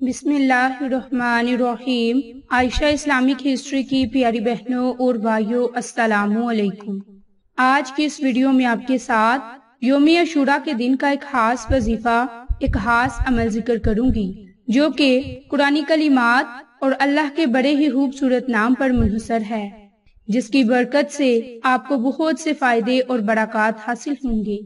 بسم اللہ الرحمن الرحیم۔ عائشہ اسلامک ہسٹری کی پیاری بہنوں اور بھائیوں، السلام علیکم۔ آج کی اس ویڈیو میں آپ کے ساتھ یوم عاشوراء کے دن کا ایک خاص وظیفہ، ایک خاص عمل ذکر کروں گی، جو کہ قرآنی کلمات اور اللہ کے بڑے ہی خوبصورت نام پر منحصر ہے، جس کی برکت سے آپ کو بہت سے فائدے اور برکات حاصل ہوں گے۔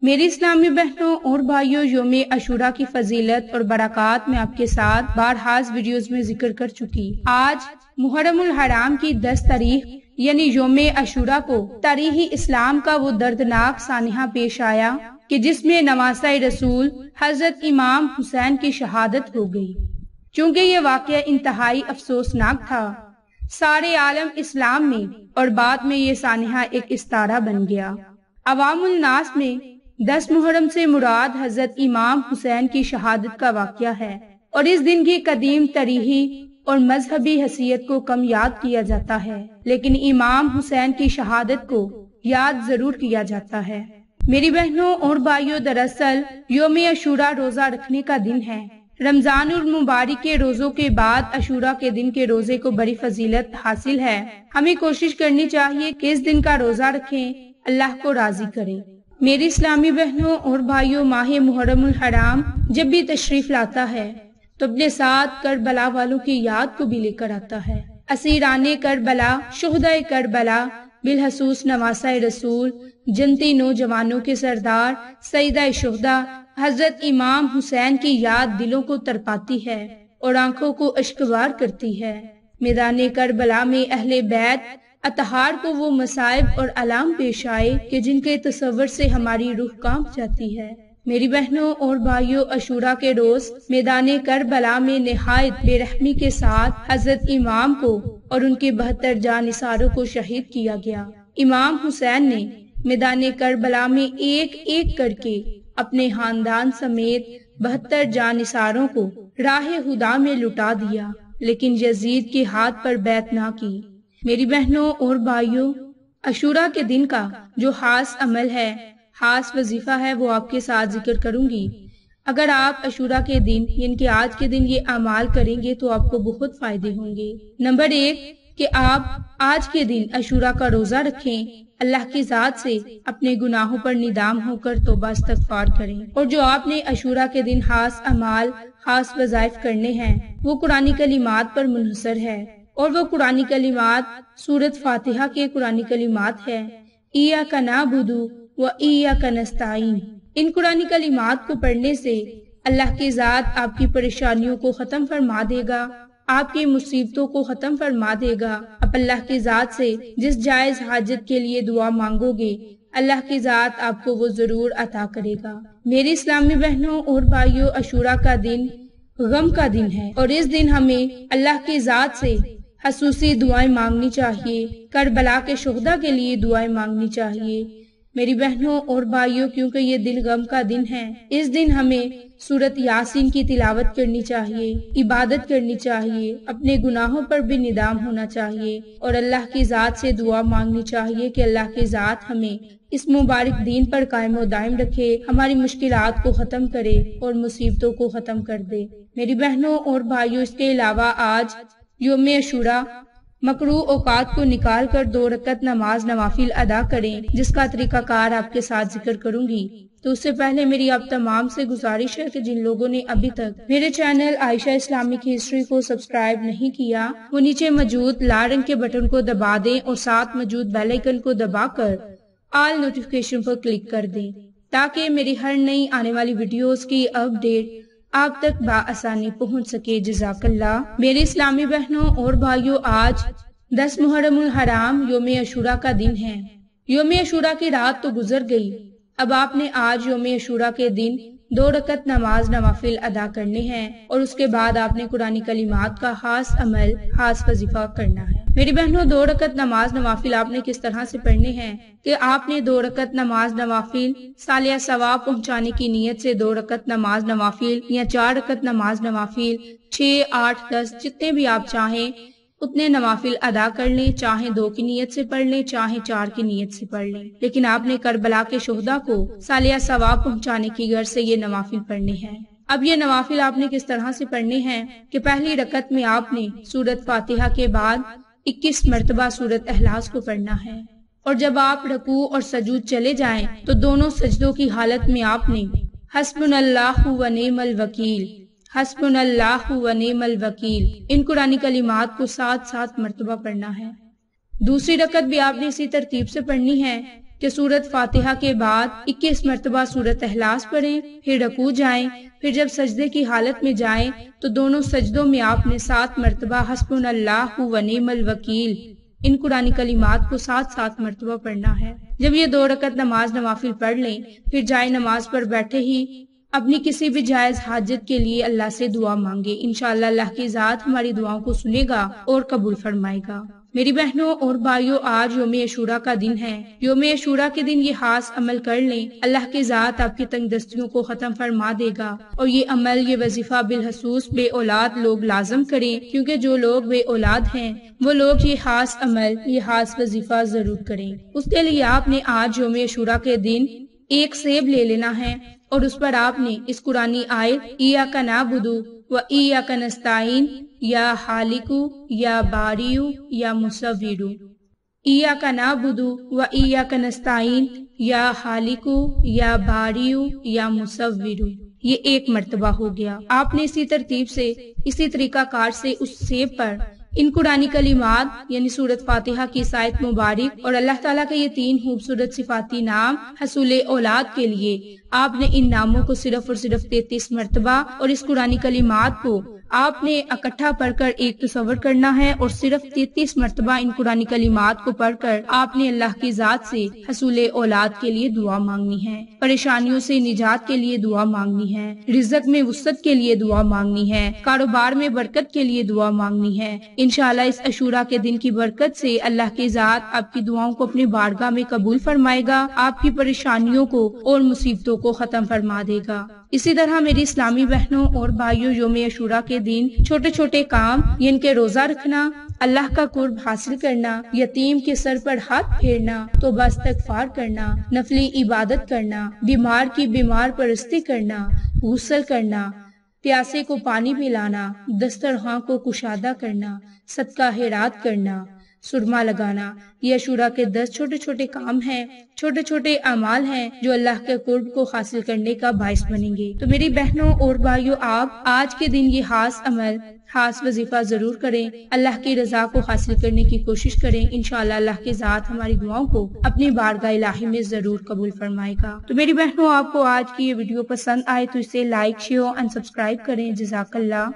میری اسلامی بہنوں اور بھائیوں، یوم عاشوراء کی فضیلت اور برکات میں آپ کے ساتھ بارہا ویڈیوز میں ذکر کر چکی۔ آج محرم الحرام کی 10 تاریخ یعنی یوم عاشوراء کو تاریخ اسلام کا وہ دردناک سانحہ پیش آیا کہ جس میں نواسۂ رسول حضرت امام حسین کی شہادت ہو گئی۔ چونکہ یہ واقعہ انتہائی افسوسناک تھا سارے عالم اسلام میں، اور بعد میں یہ سانحہ ایک استارہ بن گیا۔ عوام الناس میں 10 محرم سے مراد حضرت امام حسین کی شہادت کا واقعہ ہے، اور اس دن کی قدیم تاریخی اور مذہبی حیثیت کو کم یاد کیا جاتا ہے، لیکن امام حسین کی شہادت کو یاد ضرور کیا جاتا ہے۔ میری بہنوں اور بھائیوں، دراصل یوم عاشوراء روزہ رکھنے کا دن ہے۔ رمضان المبارک کے روزوں کے بعد عاشوراء کے دن کے روزے کو بڑی فضیلت حاصل ہے۔ ہمیں کوشش کرنی چاہیے کہ اس دن کا روزہ رکھیں، اللہ کو راضی کریں۔ میری اسلامی بہنوں اور بھائیوں، ماہ محرم الحرام جب بھی تشریف لاتا ہے تو اپنے ساتھ کربلا والوں کی یاد کو بھی لے کر آتا ہے۔ اسیران کربلا، شہدائے کربلا، بالخصوص نواسۂ رسول، جنتی نوجوانوں کے سردار، سیدہ شہداء حضرت امام حسین کی یاد دلوں کو تڑپاتی ہے اور آنکھوں کو اشکبار کرتی ہے۔ میدان کربلا میں اہل بیت اطہار کو وہ مصائب اور الام پیش آئے کہ جن کے تصور سے ہماری روح کانپ جاتی ہے۔ میری بہنوں اور بھائیوں، عاشوراء کے روز میدان کربلا میں نہایت بے رحمی کے ساتھ حضرت امام کو اور ان کے 72 جانثاروں کو شہید کیا گیا۔ امام حسین نے میدان کربلا میں ایک ایک کر کے اپنے خاندان سمیت 72 جانثاروں کو راہ خدا میں لٹا دیا، لیکن یزید کے ہاتھ پر بیعت نہ کی۔ میری بہنوں اور بھائیوں، عاشوراء کے دن کا جو خاص عمل ہے، خاص وظیفہ ہے، وہ آپ کے ساتھ ذکر کروں گی۔ اگر آپ عاشوراء کے دن یعنی کہ آج کے دن یہ اعمال کریں گے تو آپ کو بہت فائدے ہوں گے۔ نمبر 1 کہ آپ آج کے دن عاشوراء کا روزہ رکھیں، اللہ کی ذات سے اپنے گناہوں پر ندام ہو کر توبہ استغفار کریں، اور جو آپ نے عاشوراء کے دن خاص اعمال، خاص وظائف کرنے ہیں، وہ قرآنی کلمات پر منحصر ہے، اور وہ قرآنی کلمات سورۃ فاتحہ کے قرآنی کلمات ہیں، ایاک نعبد و ایاک نستعین۔ ان قرآنی کلمات کو پڑھنے سے اللہ کی ذات آپ کی پریشانیوں کو ختم فرما دے گا، آپ کی مصیبتوں کو ختم فرما دے گا۔ آپ اللہ کی ذات سے جس جائز حاجت کے لیے دعا مانگو گے، اللہ کی ذات آپ کو وہ ضرور عطا کرے گا۔ میری اسلامی بہنوں اور بھائیوں، عاشوراء کا دن غم کا دن ہے، اور اس دن ہمیں اللہ کی ذات سے خصوصی دعائیں مانگنی چاہیے، کربلا کے شہداء کے لیے دعائیں مانگنی چاہیے۔ میری بہنوں اور بھائیوں، کیونکہ یہ دن غم کا دن ہے، اس دن ہمیں سورۃ یاسین کی تلاوت کرنی چاہیے، عبادت کرنی چاہیے، اپنے گناہوں پر بھی ندام ہونا چاہیے، اور اللہ کی ذات سے دعا مانگنی چاہیے کہ اللہ کی ذات ہمیں اس مبارک دین پر قائم و دائم رکھے، ہماری مشکلات کو ختم کرے اور مصیبتوں کو ختم کر دے۔ میری بہنوں اور بھائیوں، اس کے علاوہ آج یوم عاشوراء مکروہ اوقات کو نکال کر 2 رکعت نماز نوافل ادا کریں، جس کا طریقہ کار آپ کے ساتھ ذکر کروں گی۔ تو اس سے پہلے میری آپ تمام سے گزارش ہے کہ جن لوگوں نے ابھی تک میرے چینل عائشہ اسلامک ہسٹری کو سبسکرائب نہیں کیا، وہ نیچے موجود لال رنگ کے بٹن کو دبا دیں اور ساتھ موجود بیل آئیکن کو دبا کر آل نوٹیفیکیشن پر کلک کر دیں، تاکہ میری ہر نئی آنے والی ویڈیوز کی اپڈیٹ آپ تک بآسانی پہنچ سکے۔ جزاک اللہ۔ میرے اسلامی بہنوں اور بھائیوں، آج 10 محرم الحرام یوم عاشوراء کا دن ہے۔ یوم عاشوراء کی رات تو گزر گئی، اب آپ نے آج یوم عاشوراء کے دن 2 رکعت نماز نوافل ادا کرنے ہیں، اور اس کے بعد آپ نے قرآنی کلمات کا خاص عمل، خاص وظیفہ کرنا ہے۔ میری بہنوں، 2 رکعت نماز نوافل آپ نے کس طرح سے پڑھنے ہیں کہ آپ نے 2 رکعت نماز نوافل صالح ثواب پہنچانے کی نیت سے 2 رکعت نماز نوافل یا 4 رکعت نماز نوافل، 6، 8، 10 جتنے بھی آپ چاہیں اتنے نوافل ادا کر لیں، چاہیں 2 کی نیت سے پڑھ لیں، چاہیں 4 کی نیت سے پڑھ لیں، لیکن آپ نے کربلا کے شہداء کو صالح ثواب پہنچانے کی غرض سے یہ نوافل پڑھنے ہیں۔ اب یہ نوافل آپ نے کس طرح سے پڑھنے ہیں کہ پہلی رکعت میں آپ نے سورۃ فاتحہ کے بعد 21 مرتبہ سورۃ اخلاص کو پڑھنا ہے، اور جب آپ رکوع اور سجود چلے جائیں تو دونوں سجدوں کی حالت میں آپ نے حسبنا اللہ و نعم الوکیل، حسبنا اللہ و نعم الوکیل ان قرآنی کلمات کو 7 مرتبہ پڑھنا ہے۔ دوسری رکعت بھی آپ نے اسی ترتیب سے پڑھنی ہے کہ سورۃ فاتحہ کے بعد 21 مرتبہ سورۃ اخلاص پڑھیں، پھر رکوع جائیں، پھر جب سجدے کی حالت میں جائیں تو دونوں سجدوں میں آپ نے 7 مرتبہ حسبنا اللہ و نعم الوکیل ان قرآنی کلمات کو 7 مرتبہ پڑھنا ہے۔ جب یہ 2 رکعت نماز نوافل پڑھ لیں، پھر جائے نماز پر بیٹھے ہی اپنی کسی بھی جائز حاجت کے لیے اللہ سے دعا مانگے، انشاءاللہ اللہ کی ذات ہماری دعاؤں کو سنے گا اور قبول فرمائے گا۔ میری بہنوں اور بھائیوں، آج یوم عاشوراء کا دن ہے۔ یوم عاشوراء کے دن یہ خاص عمل کر لیں، اللہ کی ذات آپ کی تنگ دستیوں کو ختم فرما دے گا، اور یہ عمل، یہ وظیفہ بالخصوص بے اولاد لوگ لازم کریں، کیونکہ جو لوگ بے اولاد ہیں وہ لوگ یہ خاص عمل، یہ خاص وظیفہ ضرور کریں۔ اس کے لیے آپ نے آج یوم عاشوراء کے دن 1 سیب لے لینا ہے، اور اس پر آپ نے اس قرآنی آیت ایاک نعبد و ایاک نستعین یا خالق یا باری یا مصور، ایاک نعبد و ایاک نستعین یا خالق یا باری یا مصور، یہ 1 مرتبہ ہو گیا۔ آپ نے اسی ترتیب سے، اسی طریقہ کار سے اس سیب پر ان قرآنی کلمات یعنی سورۃ فاتحہ کی آیت مبارک اور اللہ تعالیٰ کے یہ 3 خوبصورت صفاتی نام حصول اولاد کے لیے آپ نے ان ناموں کو صرف اور صرف 33 مرتبہ اور اس قرآنی کلمات کو آپ نے اکٹھا پڑھ کر ایک تصور کرنا ہے، اور صرف 33 مرتبہ ان قرآنی کلمات کو پڑھ کر آپ نے اللہ کی ذات سے حصول اولاد کے لیے دعا مانگنی ہے، پریشانیوں سے نجات کے لیے دعا مانگنی ہے، رزق میں وسعت کے لیے دعا مانگنی ہے، کاروبار میں برکت کے لیے دعا مانگنی ہے۔ انشاءاللہ اس عاشوراء کے دن کی برکت سے اللہ کی ذات آپ کی دعاؤں کو اپنی بارگاہ میں قبول فرمائے گا، آپ کی پریشانیوں کو اور مصیبتوں کو ختم فرما دے گا۔ اسی طرح میری اسلامی بہنوں اور بھائیوں، یوم عاشوراء کے دن چھوٹے چھوٹے کام یعنی کہ روزہ رکھنا، اللہ کا قرب حاصل کرنا، یتیم کے سر پر ہاتھ پھیرنا، توبہ استغفار کرنا، نفلی عبادت کرنا، بیمار کی بیمار پرستی کرنا، غسل کرنا، پیاسے کو پانی پلانا، دسترخوان کو کشادہ کرنا، صدقہ خیرات کرنا، سرما لگانا، یہ عاشوراء کے 10 چھوٹے چھوٹے کام ہیں، چھوٹے چھوٹے اعمال ہیں جو اللہ کے قرب کو حاصل کرنے کا باعث بنیں گے۔ تو میری بہنوں اور بھائیوں، آپ آج کے دن یہ خاص عمل، خاص وظیفہ ضرور کریں، اللہ کی رضا کو حاصل کرنے کی کوشش کریں، انشاءاللہ اللہ کی ذات ہماری دعاؤں کو اپنی بارگاہ الہی میں ضرور قبول فرمائے گا۔ تو میری بہنوں، آپ کو آج کی یہ ویڈیو پسند آئے تو اسے لائک، شیئر اور سبسکرائب کریں۔ جزاک اللہ۔